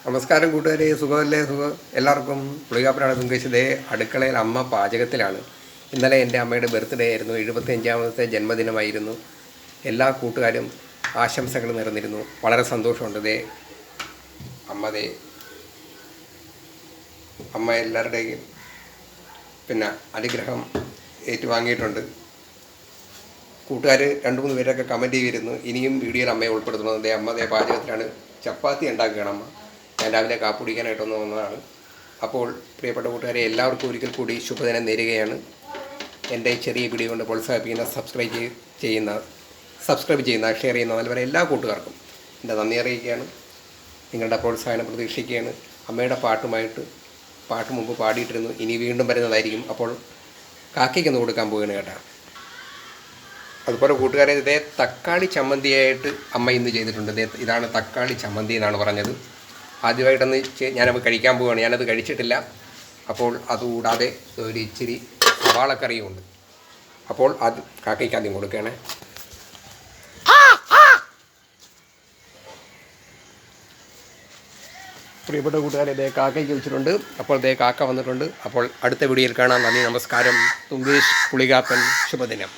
നമസ്കാരം കൂട്ടുകാരെ, സുഖമല്ലേ? എല്ലാവർക്കും. പുളികാപ്പനാണ് തുങ്കേശ്. ദേ അടുക്കളയിൽ അമ്മ പാചകത്തിലാണ്. ഇന്നലെ എൻ്റെ അമ്മയുടെ ബർത്ത്ഡേ ആയിരുന്നു, 75ാമത്തെ ജന്മദിനമായിരുന്നു. എല്ലാ കൂട്ടുകാരും ആശംസകൾ നേർന്നിരുന്നു. വളരെ സന്തോഷമുണ്ട്. അമ്മ എല്ലാവരുടെയും അനുഗ്രഹം ഏറ്റുവാങ്ങിയിട്ടുണ്ട്. കൂട്ടുകാർ 2-3 പേരൊക്കെ കമൻറ്റ് ചെയ്തിരുന്നു ഇനിയും വീഡിയോയിൽ അമ്മയെ ഉൾപ്പെടുത്തണം. അമ്മ പാചകത്തിലാണ്. ചപ്പാത്തി ഉണ്ടാക്കുകയാണ് അമ്മ. ഞാൻ രാവിലെ കാപ്പി കുടിക്കാനായിട്ടൊന്ന് വന്നതാണ്. അപ്പോൾ പ്രിയപ്പെട്ട കൂട്ടുകാരെ, എല്ലാവർക്കും ഒരിക്കൽ കൂടി ശുഭദിനം നേരുകയാണ്. എൻ്റെ ചെറിയ വീഡിയോ കൊണ്ട് പ്രോത്സാഹിപ്പിക്കുന്ന, സബ്സ്ക്രൈബ് ചെയ്യുന്ന, ഷെയർ ചെയ്യുന്ന അതുപോലെ എല്ലാ കൂട്ടുകാർക്കും എൻ്റെ നന്ദി അറിയിക്കുകയാണ്. നിങ്ങളുടെ പ്രോത്സാഹനം പ്രതീക്ഷിക്കുകയാണ്. അമ്മയുടെ പാട്ട് മുമ്പ് പാടിയിട്ടിരുന്നു, ഇനി വീണ്ടും വരുന്നതായിരിക്കും. അപ്പോൾ കാക്കയ്ക്കൊന്ന് കൊടുക്കാൻ പോവുകയാണ് കേട്ടോ. അതുപോലെ കൂട്ടുകാരെ, ഇതേ തക്കാളി ചമ്മന്തിയായിട്ട് അമ്മ ഇന്ന് ചെയ്തിട്ടുണ്ട്. ഇതാണ് തക്കാളി ചമ്മന്തി എന്നാണ് പറഞ്ഞത്. ആദ്യമായിട്ടൊന്ന് ഞാനത് കഴിക്കാൻ പോവുകയാണ്. ഞാനത് കഴിച്ചിട്ടില്ല. അപ്പോൾ അതുകൂടാതെ ഒരു ഇച്ചിരി സവാളക്കറിയുമുണ്ട്. അപ്പോൾ അത് കാക്കയ്ക്ക് ആദ്യം കൊടുക്കുകയാണ്. പ്രിയപ്പെട്ട കൂട്ടുകാരെ, കാക്കയ്ക്ക് വെച്ചിട്ടുണ്ട്. അപ്പോൾ കാക്ക വന്നിട്ടുണ്ട്. അപ്പോൾ അടുത്ത വീഡിയോയിൽ കാണാം. നന്ദി, നമസ്കാരം. തുങ്കേഷ് പുളികാപ്പൻ. ശുഭദിനം.